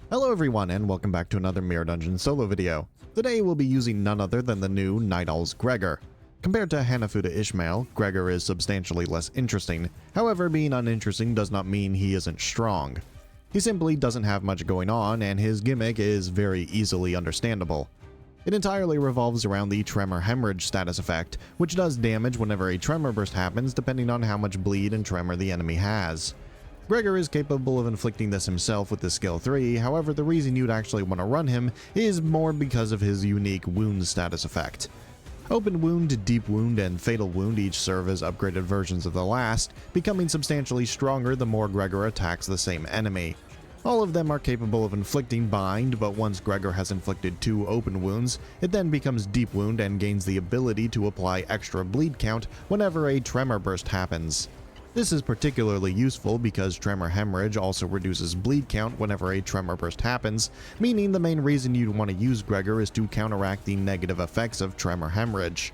Hello everyone and welcome back to another Mirror Dungeon solo video. Today we'll be using none other than the new Night Owl's Gregor. Compared to Hanafuda Ishmael, Gregor is substantially less interesting. However, being uninteresting does not mean he isn't strong. He simply doesn't have much going on and his gimmick is very easily understandable. It entirely revolves around the tremor hemorrhage status effect, which does damage whenever a tremor burst happens depending on how much bleed and tremor the enemy has. Gregor is capable of inflicting this himself with the skill 3, however the reason you'd actually want to run him is more because of his unique wound status effect. Open Wound, Deep Wound, and Fatal Wound each serve as upgraded versions of the last, becoming substantially stronger the more Gregor attacks the same enemy. All of them are capable of inflicting Bind, but once Gregor has inflicted 2 Open Wounds, it then becomes Deep Wound and gains the ability to apply extra bleed count whenever a tremor burst happens. This is particularly useful because tremor hemorrhage also reduces bleed count whenever a tremor burst happens, meaning the main reason you'd want to use Gregor is to counteract the negative effects of tremor hemorrhage.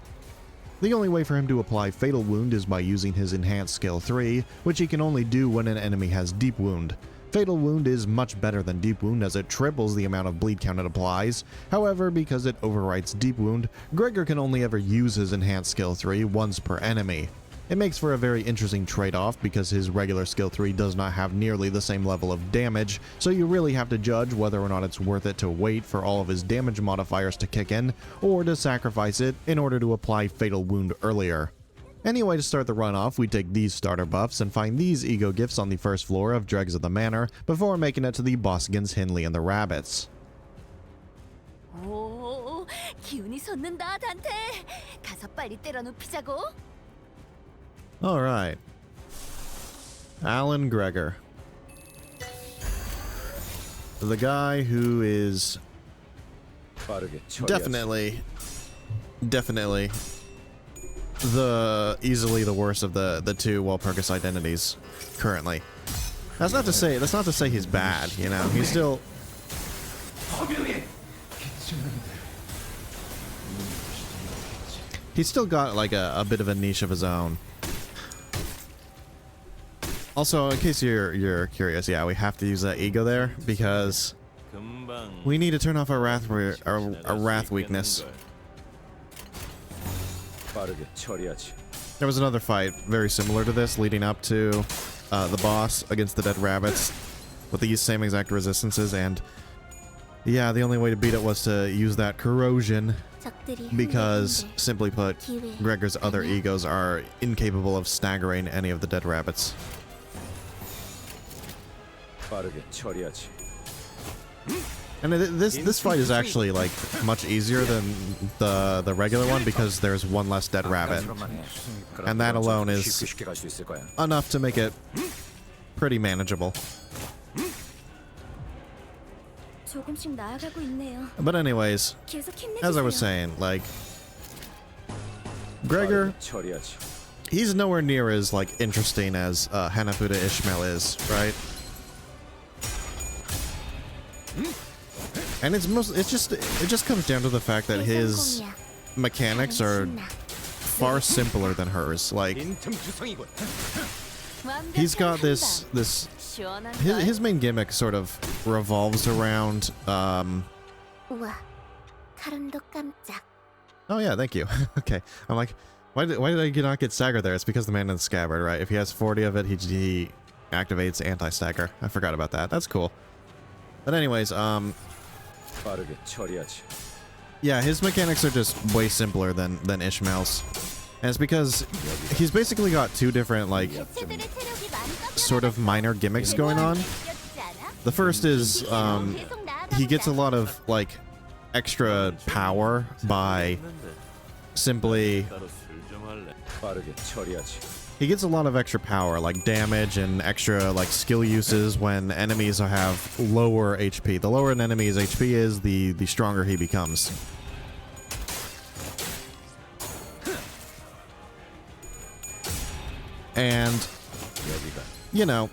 The only way for him to apply Fatal Wound is by using his enhanced skill 3, which he can only do when an enemy has Deep Wound. Fatal Wound is much better than Deep Wound as it triples the amount of bleed count it applies, however because it overwrites Deep Wound, Gregor can only ever use his enhanced skill 3 once per enemy. It makes for a very interesting trade-off because his regular skill 3 does not have nearly the same level of damage, so you really have to judge whether or not it's worth it to wait for all of his damage modifiers to kick in, or to sacrifice it in order to apply Fatal Wound earlier. Anyway, to start the run off, we take these starter buffs and find these ego gifts on the first floor of Dregs of the Manor before making it to the Bossgans, Hindley, and the Rabbits. 오, 기운이 솟는다, 단테. 가서 빨리 때려 눕히자고. Alright. Alan Gregor. The guy who is definitely easily the worst of the two Walpurgis identities currently. That's not to say he's bad, you know. He's still got like a bit of a niche of his own. Also, in case you're curious, yeah, we have to use that ego there because we need to turn off our wrath weakness. There was another fight very similar to this leading up to the boss against the dead rabbits with these same exact resistances, and yeah, the only way to beat it was to use that corrosion because, simply put, Gregor's other egos are incapable of staggering any of the dead rabbits. And this fight is actually like much easier than the regular one because there's one less dead rabbit, and that alone is enough to make it pretty manageable. But anyways, as I was saying, like, Gregor, he's nowhere near as like interesting as Hanafuda Ishmael is, right? And it just comes down to the fact that his mechanics are far simpler than hers. Like, he's got his main gimmick sort of revolves around oh yeah, thank you. Okay, I'm like, why did I not get stagger there? It's because the man in the scabbard, right? If he has 40 of it, he activates anti-stagger. I forgot about that. That's cool. But anyways, yeah, his mechanics are just way simpler than Ishmael's. And it's because he's basically got two different, like, sort of minor gimmicks going on. The first is, he gets a lot of, like, extra power by simply... He gets a lot of extra power, like damage and extra like skill uses when enemies have lower HP. The lower an enemy's HP is, the stronger he becomes. And, you know,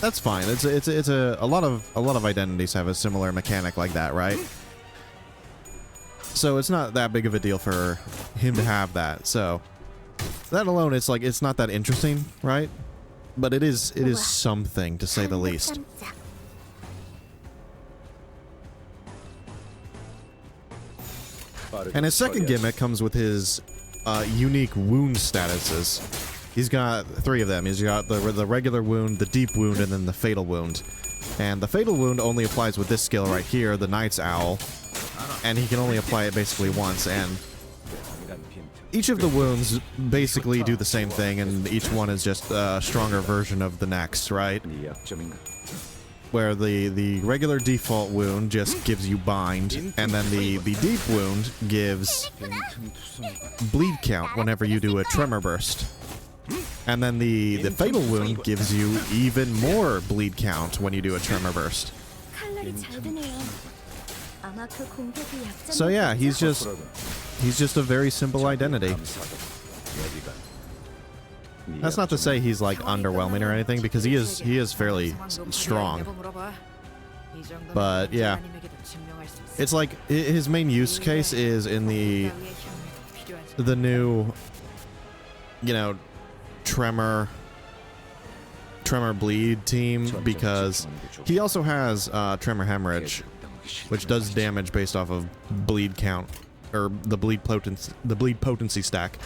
that's fine. It's a lot of identities have a similar mechanic like that, right? So it's not that big of a deal for him to have that. So that alone, it's like, it's not that interesting, right? but it is something, to say the least. And his second gimmick comes with his unique wound statuses. He's got 3 of them. He's got the regular wound, the deep wound, and then the fatal wound. And the fatal wound only applies with this skill right here, the Knight's Owl. And he can only apply it basically once, and each of the wounds basically do the same thing, and each one is just a stronger version of the next, right? Where the regular default wound just gives you bind, and then the deep wound gives bleed count whenever you do a tremor burst. And then the fatal wound gives you even more bleed count when you do a tremor burst. So yeah, he's just a very simple identity. That's not to say he's like underwhelming or anything, because he is fairly strong. But yeah, it's like his main use case is in the new, you know, tremor bleed team, because he also has tremor hemorrhage, which does damage based off of bleed count, or the bleed potency stack.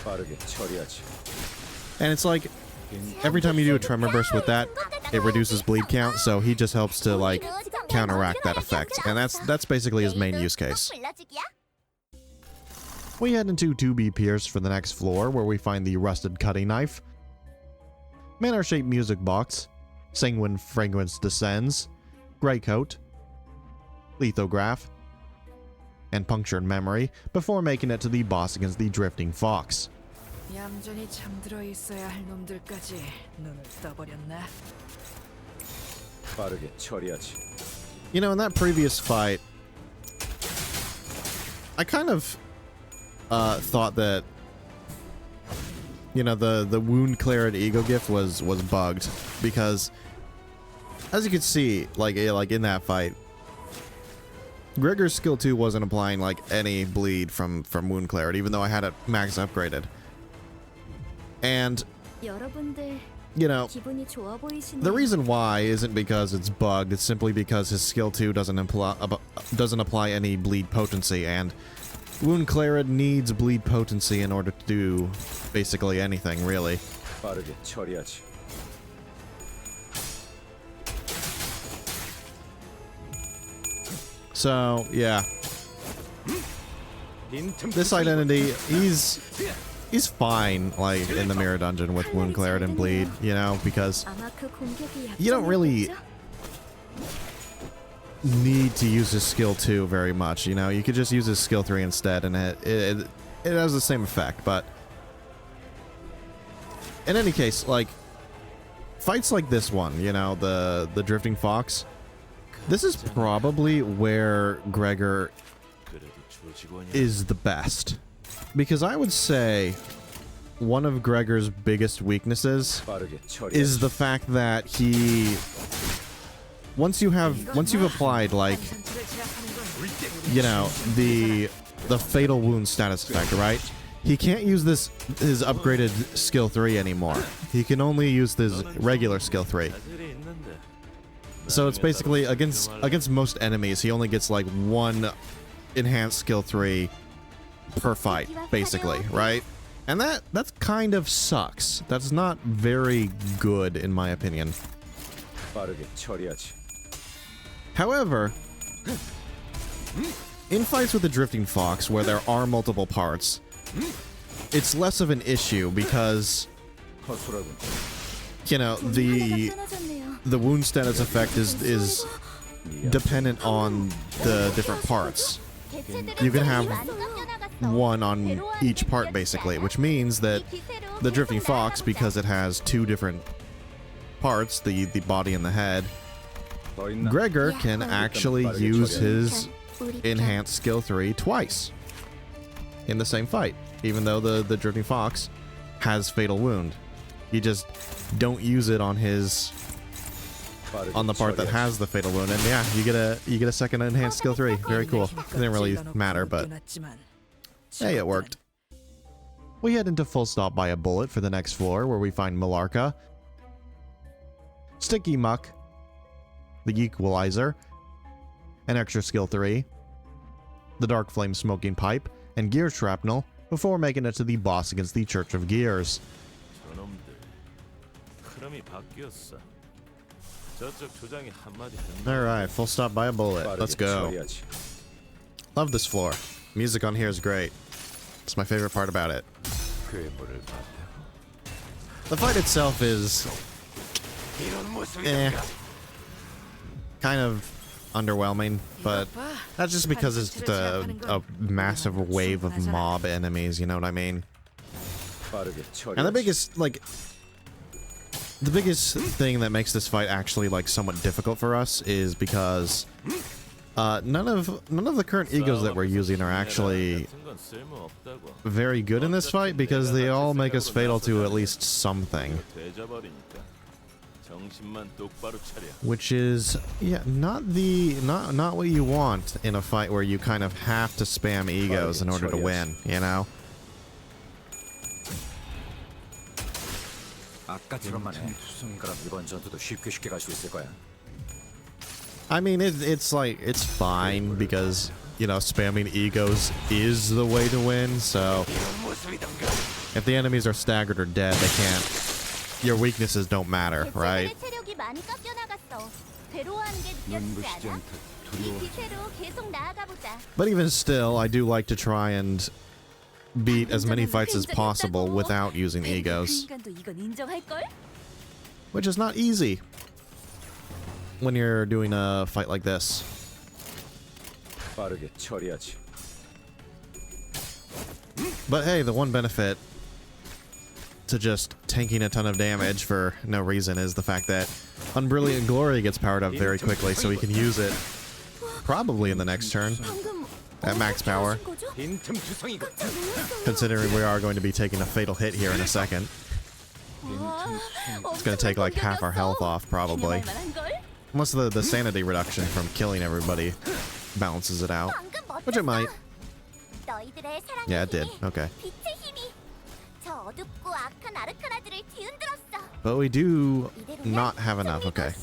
And it's like every time you do a tremor burst with that, it reduces bleed count, so he just helps to like counteract that effect. And that's basically his main use case. We head into 2B Pierce for the next floor, where we find the rusted cutting knife, manor-shaped music box, sanguine fragrance descends, gray coat, lithograph, and punctured memory, before making it to the boss against the drifting fox. 얌전히 잠들어 있어야 할 놈들까지 눈을 떠버렸네. 빠르게 처리하지. You know, in that previous fight, I kind of thought that, you know, the wound clarity ego gift was bugged, because as you can see, like in that fight, Gregor's skill 2 wasn't applying like any bleed from wound clarity, even though I had it max upgraded. And you know, the reason why isn't because it's bugged, it's simply because his skill 2 doesn't apply any bleed potency, and wound clarity needs bleed potency in order to do basically anything, really. 빠르게 처리하지. So, yeah. This identity, he's fine, like, in the mirror dungeon with wound clarity and bleed, you know, because you don't really need to use his skill 2 very much, you know. You could just use his skill 3 instead, and it has the same effect. But in any case, like, fights like this one, you know, the drifting fox, this is probably where Gregor is the best, because I would say one of Gregor's biggest weaknesses is the fact that he, once you've applied, like, you know, the fatal wound status effect, right? He can't use his upgraded skill 3 anymore. He can only use his regular skill 3. So it's basically against most enemies, he only gets like 1 enhanced skill 3 per fight, basically, right? And that kind of sucks. That's not very good, in my opinion. However, in fights with the drifting fox, where there are multiple parts, it's less of an issue, because, you know, the wound status effect is dependent on the different parts. You can have 1 on each part, basically, which means that the drifting fox, because it has 2 different parts, the body and the head, Gregor can actually use his enhanced skill 3 twice in the same fight, even though the drifting fox has fatal wound. You just don't use it on the part that has the fatal wound, and yeah, you get a second enhanced skill 3. Very cool. It didn't really matter, but hey, it worked. We head into Full Stop by a Bullet for the next floor, where we find Malarka, Sticky Muck, the Equalizer, an extra skill 3, the Dark Flame Smoking Pipe, and Gear Shrapnel before making it to the boss against the Church of Gears. Alright, full stop by a bullet. Let's go. Love this floor. Music on here is great. It's my favorite part about it. The fight itself is kind of underwhelming, but that's just because it's just a massive wave of mob enemies, you know what I mean? And the biggest thing that makes this fight actually like somewhat difficult for us is because none of the current egos that we're using are actually very good in this fight because they all make us fatal to at least something. Which is, yeah, not what you want in a fight where you kind of have to spam egos in order to win, you know? I mean, it's fine because, you know, spamming egos is the way to win, so if the enemies are staggered or dead, they can't. Your weaknesses don't matter, right? But even still, I do like to try and beat as many fights as possible without using egos. Which is not easy when you're doing a fight like this. But hey, the one benefit to just tanking a ton of damage for no reason is the fact that Unbrilliant Glory gets powered up very quickly, so we can use it probably in the next turn at max power, considering we are going to be taking a fatal hit here in a second. It's going to take like half our health off probably, unless the sanity reduction from killing everybody balances it out, which it might. Yeah, it did. Okay. But we do not have enough, okay.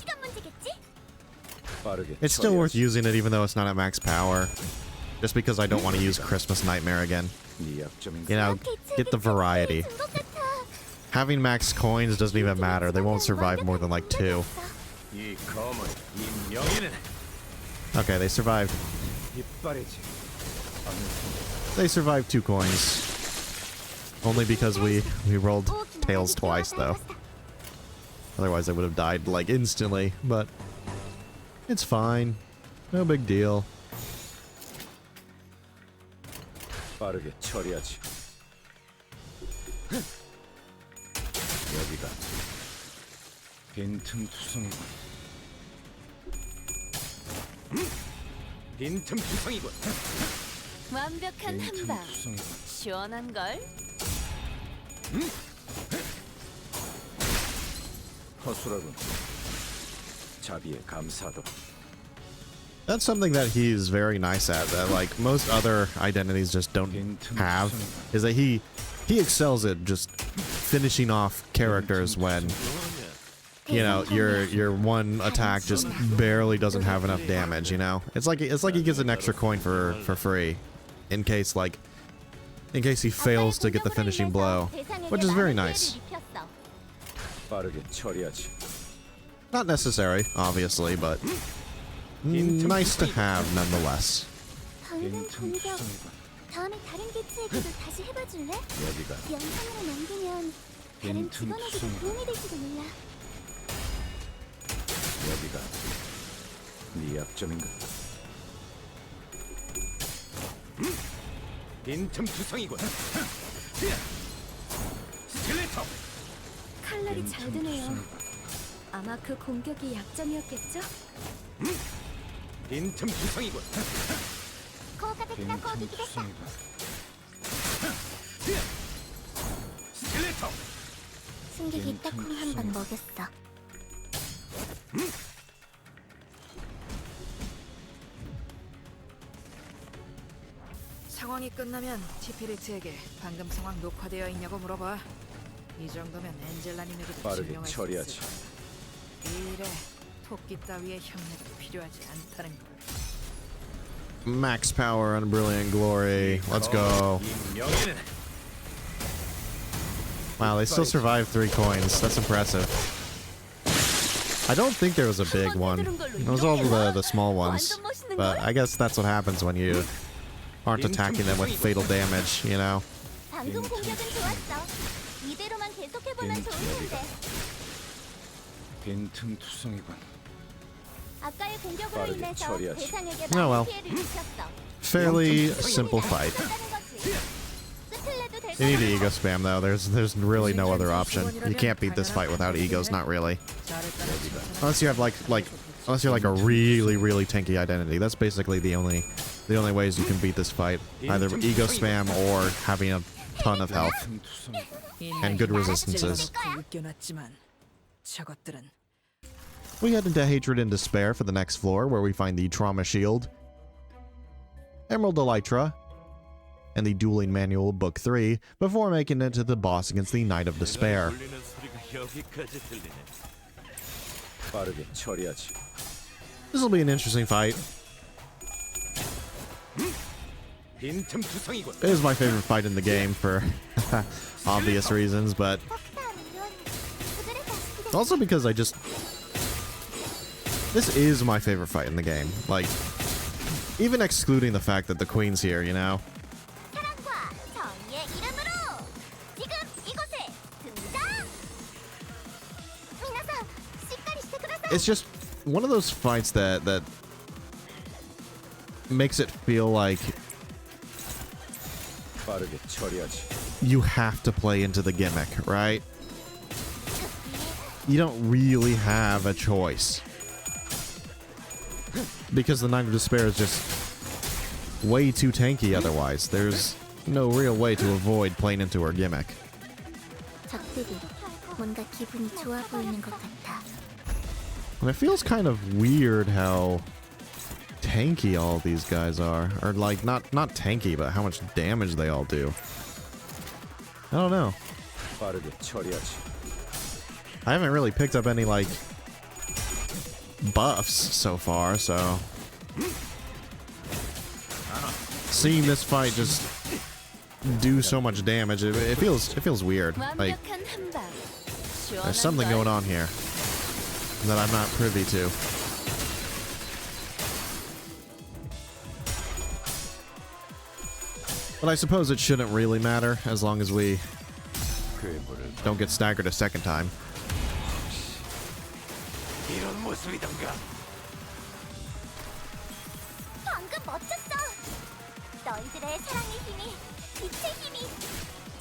It's still worth using it even though it's not at max power. Just because I don't want to use Christmas Nightmare again. You know, get the variety. Having max coins doesn't even matter. They won't survive more than like 2. Okay, they survived. They survived 2 coins. Only because we rolled tails twice, though. Otherwise, I would have died, like, instantly. But it's fine. No big deal. 완벽한 한방. 시원한걸? That's something that he's very nice at, that like most other identities just don't have, is that he excels at just finishing off characters when, you know, your one attack just barely doesn't have enough damage, you know? It's like he gets an extra coin for free in case he fails to get the finishing blow, which is very nice. Not necessary, obviously, but nice to have nonetheless. 칼날이 잘 드네요. 아마 그 공격이 약점이었겠죠? 승객이 딱콩 한 번 먹였어. 상황이 끝나면 티피리트에게 방금 상황 녹화되어 있냐고 물어봐. 이 정도면 엔젤라님에게도 증명할 수 있을 거야. 이래 토끼 따위의 흉내가 필요하지 않다는 걸. Max power and brilliant glory. Let's go. Wow, they still survived 3 coins. That's impressive. I don't think there was a big one. It was all the small ones. But I guess that's what happens when you aren't attacking them with fatal damage, you know? 방금 공격은 좋았어. 이대로만 계속해보면 좋을 텐데. 빈틈투성이군. 아까의 공격으로 빠르게 인해서 처리하지. 대상에게 Oh, 많은 well. 피해를 끼쳤어. Fairly simple fight. You need to ego spam though. There's really no other option. You can't beat this fight without egos, not really. Unless you have unless you're like a really tanky identity. That's basically the only ways you can beat this fight. Either ego spam or having a ton of health and good resistances. 저것들은 We head into Hatred and Despair for the next floor, where we find the Trauma Shield, Emerald Elytra, and the Dueling Manual Book 3, before making it to the boss against the Knight of Despair. 빠르게 처리하지. This will be an interesting fight. 빈틈투성이군. It is my favorite fight in the game for obvious reasons, but also because this is my favorite fight in the game. Like, even excluding the fact that the Queen's here, you know? 사랑과 정의의 이름으로 지금 이곳에 등장! 미나상, 시까리してください. It's just one of those fights that makes it feel like 빠르게 처리하지. you have to play into the gimmick, right? You don't really have a choice. Because the Knight of Despair is just way too tanky otherwise. There's no real way to avoid playing into her gimmick. 적들이 뭔가 기분이 좋아 보이는 것 같아. And it feels kind of weird how tanky all these guys are. Or like, not tanky, but how much damage they all do. I don't know. 빠르게 처리하지. I haven't really picked up any, like, buffs so far, so seeing this fight just do so much damage, it feels weird. Like, there's something going on here that I'm not privy to. But I suppose it shouldn't really matter as long as we don't get staggered a second time. 이런 모습이던가. 방금 멋졌어. 너희들의 사랑의 힘이, 빛의 힘이,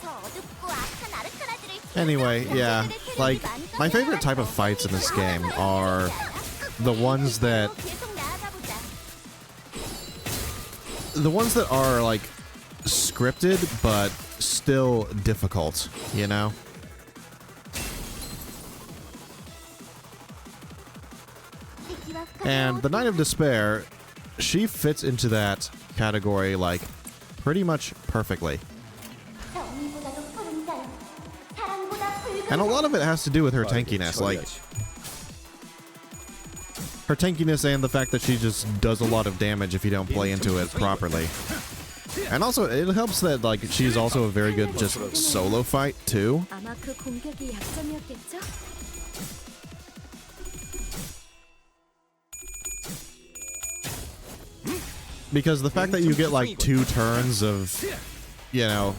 저 어둡고 악한 아르카나들을. Anyway, yeah, like, my favorite type of fights in this game are the ones that are like scripted but still difficult, you know? And the Knight of Despair, she fits into that category, like, pretty much perfectly. And a lot of it has to do with her tankiness, like, her tankiness and the fact that she just does a lot of damage if you don't play into it properly. And also, it helps that, like, she's also a very good just solo fight, too. 아마 그 공격이 약점이었겠죠? Because the fact that you get, like, 2 turns of, you know,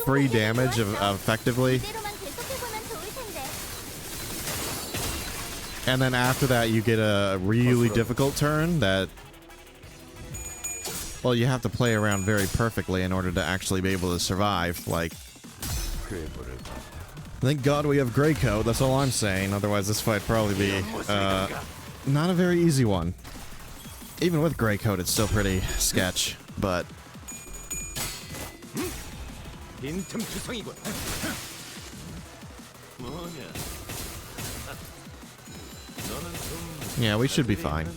free damage effectively, and then after that you get a really difficult turn that, well, you have to play around very perfectly in order to actually be able to survive. Like, thank God we have Grey Coat, that's all I'm saying. Otherwise this fight probably be not a very easy one. Even with Grey Coat, it's still pretty sketch, but yeah, we should be fine.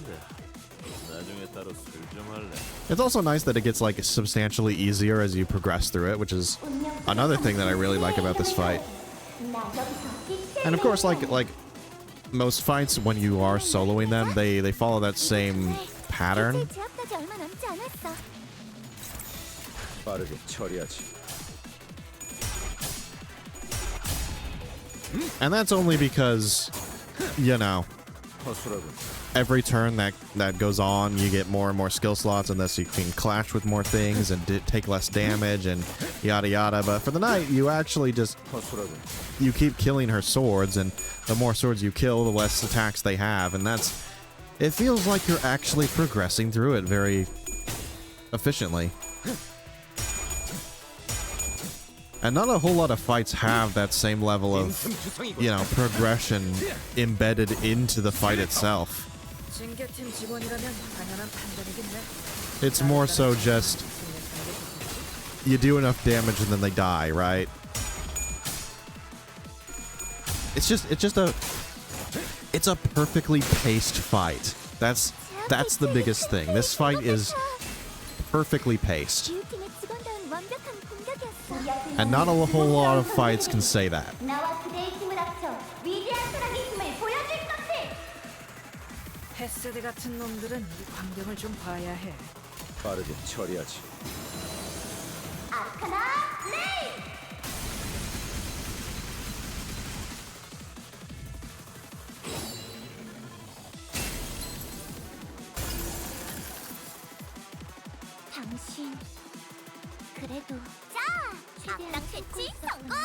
It's also nice that it gets, like, substantially easier as you progress through it, which is another thing that I really like about this fight. And of course, like most fights, when you are soloing them, they follow that same pattern. 제압까지 얼마 남지 않았어. 빠르게 처리하지. And that's only because, you know, 허술하군. every turn that goes on, you get more and more skill slots, and thus you can clash with more things and take less damage and yada yada. But for the knight, you actually just 허술하군. you keep killing her swords, and the more swords you kill, the less attacks they have, and it feels like you're actually progressing through it very efficiently. And not a whole lot of fights have that same level of, you know, progression embedded into the fight itself. 징계팀 직원이라면 당연한 판단이겠네. It's more so just you do enough damage and then they die, right? It's a perfectly paced fight. That's the biggest thing. This fight is perfectly paced. 기우팀의 직원다운 완벽한 공격이었어. And not a whole lot of fights can say that. 나와 그대의 힘을 합쳐 위대한 사랑의 힘을 보여줄 것을. 헤세드 같은 놈들은 이 광경을 좀 봐야 해. 빠르게 처리하지. 아카나 레이. 당신 그래도 자, 악당 퇴치 성공.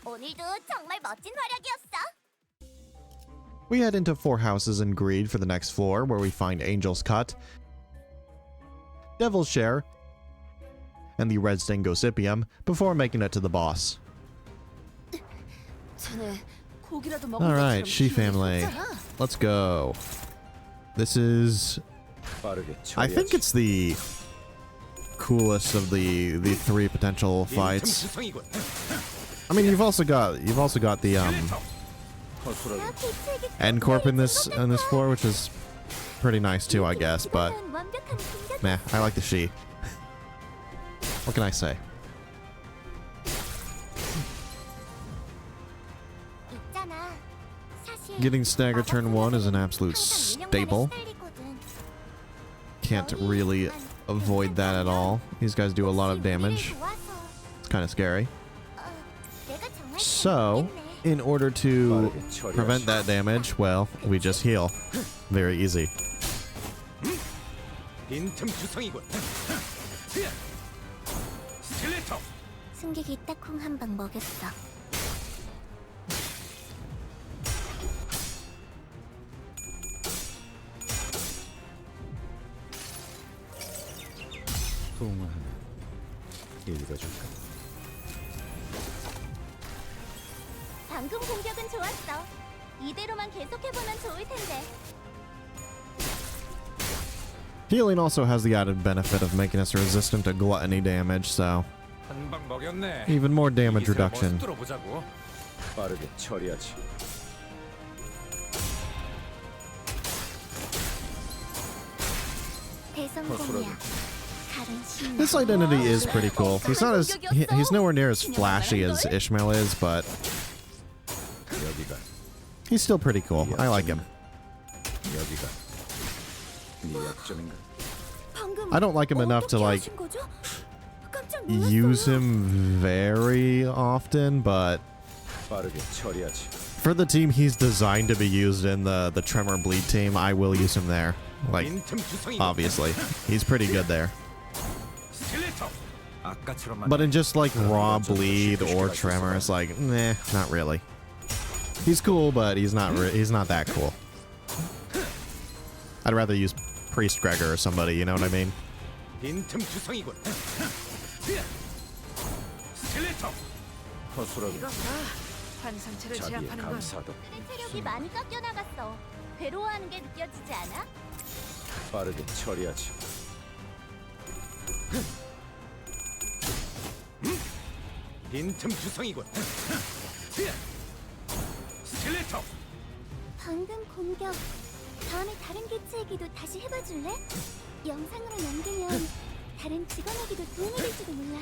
오늘도 정말 멋진 활약이었어. We head into 4 houses in Greed for the next floor, where we find Angel's Cut, Devil's Share, and the Red Sting Gossipium before making it to the boss. Alright, She family. Let's go. This is... 빠르게 I think 처리하지. it's the coolest of the 3 potential fights. I mean, you've also got the 허술하군. End Corp in this floor, which is pretty nice too, I guess, but meh, I like the She. What can I say? Getting stagger turn 1 is an absolute staple. Can't really avoid that at all. These guys do a lot of damage. It's kind of scary. So, in order to prevent that damage, well, we just heal. Very easy. 빈틈 주성이군. 스켈레터. 승객이 딱콩 한 방 먹였어. 동안 읽어줄까? 방금 공격은 좋았어. 이대로만 계속해보면 좋을 텐데. Healing also has the added benefit of making us resistant to gluttony damage, so 한방 먹였네. even more damage reduction. 뚫어보자고. 빠르게 처리하지. 대성공이야. 다른 신. His identity is pretty cool. He's nowhere near as flashy as Ishmael is, but 여기가 he's still pretty cool. I like him. 여기가 네 약점인가? I don't like him enough to like use him very often, but 빠르게 처리하지. for the team he's designed to be used in, the Tremor Bleed team, I will use him there. Like, 빈틈 주성이군. obviously. He's pretty good there. 스켈레터. 아까처럼만. But in just like raw bleed or tremor, it's like, nah, not really. He's cool, but he's not that cool. I'd rather use Priest Gregor or somebody, you know what I mean? 빈틈 주성이군. 스켈레터. 허술하군. 이거 봐. 환상체를 자비에 제압하는 건 감사하다. 체력이 많이 깎여 나갔어. 괴로워하는 게 느껴지지 않아? 빠르게 처리하지. 빈틈 주성이군. 스켈레터. 방금 공격. 다음에 다른 개체에게도 다시 해봐줄래? 영상으로 남기면 다른 직원에게도 도움이 될지도 몰라.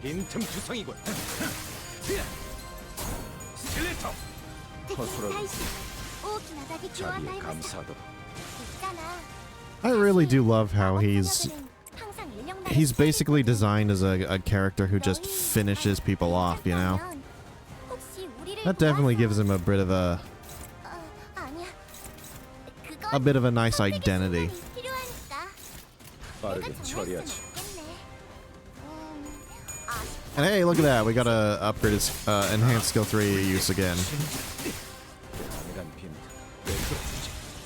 빈틈 투성이군. 스켈레터. 허술하군. 자비에 감사하도록. I really do love how he's basically designed as a character who just finishes people off, you know? That definitely gives him a bit of a nice identity. 빠르게 처리하지. And hey, look at that, we gotta upgrade his enhanced skill 3 use again.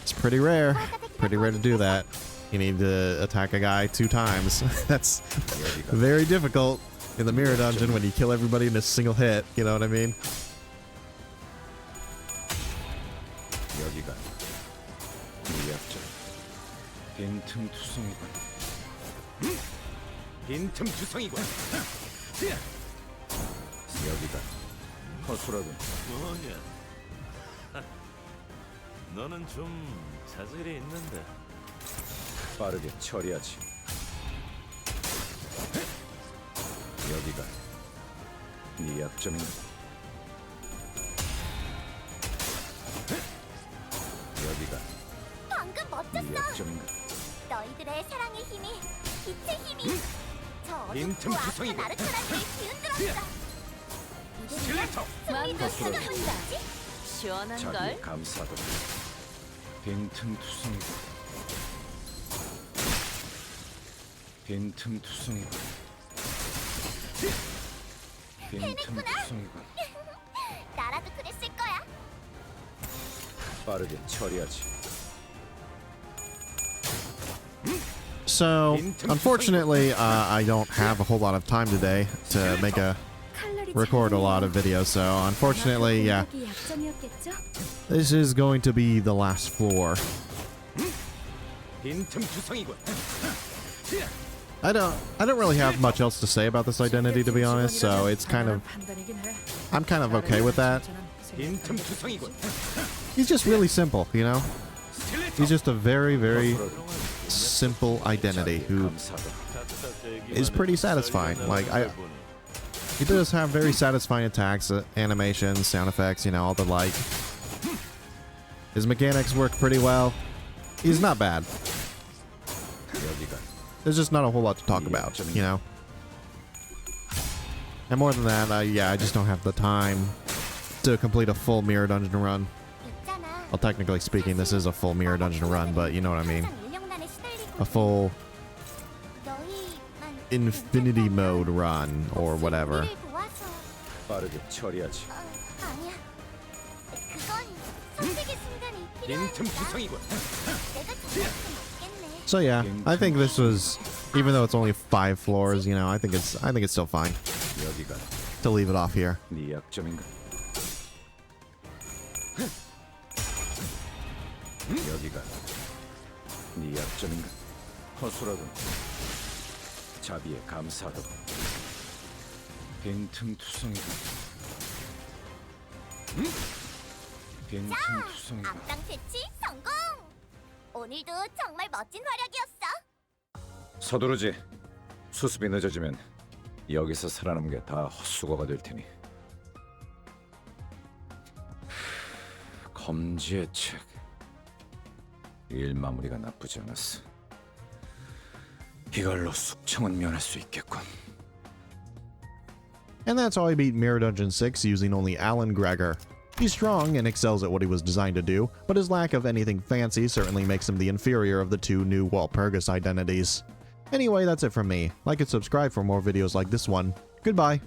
It's pretty rare to do that. You need to attack a guy 2 times. That's very difficult in the mirror dungeon when you kill everybody in a single hit, you know what I mean? 여기가 네 앞쪽. 빈틈 투성이군. 빈틈 투성이군. 여기가 허술하군. 뭐냐? 너는 좀 자질이 있는데. 빠르게 처리하지. 여기가 네 약점인가? 여기가 방금 네 멋졌어. 약점인가? 너희들의 사랑의 힘이, 빛의 힘이. 저 빈틈 어둡고 악한 투성이군. 아르토라스를 기운들었어. 스켈레터. 승리도 생각한다. 시원한 자비에 걸. 감사하도록. 빈틈 투성이군. 빈틈 투성이군. 빈틈 투성이군. 나라도 그랬을 거야. 빠르게 처리하지. So, unfortunately, I don't have a whole lot of time today to record a lot of videos, so unfortunately, yeah, this is going to be the last floor. 빈틈 투성이군. I don't really have much else to say about this identity, to be honest, so it's I'm kind of okay with that. 빈틈 투성이군. He's just really simple, you know? 스켈레터. He's just a very, very 허술하군. simple identity who 감사하도록. is pretty satisfying. Like, he does have very satisfying attacks, animations, sound effects, you know, all the like. His mechanics work pretty well. He's not bad. 여기가 There's just not a whole lot to talk about, you know? And more than that, yeah, I just don't have the time to complete a full mirror dungeon run. Well, technically speaking, this is a full mirror dungeon run, but you know what I mean. A full infinity mode run, or whatever. 빠르게 처리하지. 빈틈 투성이군. So yeah, I think this was, even though it's only 5 floors, you know, I think it's still fine 여기가 to leave it off here. 네 약점인가? 여기가 네 약점인가? 허술하군. 자비에 감사하도록. 빈틈 투성이군. 빈틈 투성이군. 악당 퇴치 성공. 오늘도 정말 멋진 활약이었어. 서두르지. 수습이 늦어지면 여기서 살아남은 게 다 헛수고가 될 테니. 검지의 책. 일 마무리가 나쁘지 않았어. 이걸로 숙청은 면할 수 있겠군. And that's how I beat Mirror Dungeon 6 using only Alan Gregor. He's strong and excels at what he was designed to do, but his lack of anything fancy certainly makes him the inferior of the 2 new Walpurgis identities. Anyway, that's it from me. Like and subscribe for more videos like this one. Goodbye.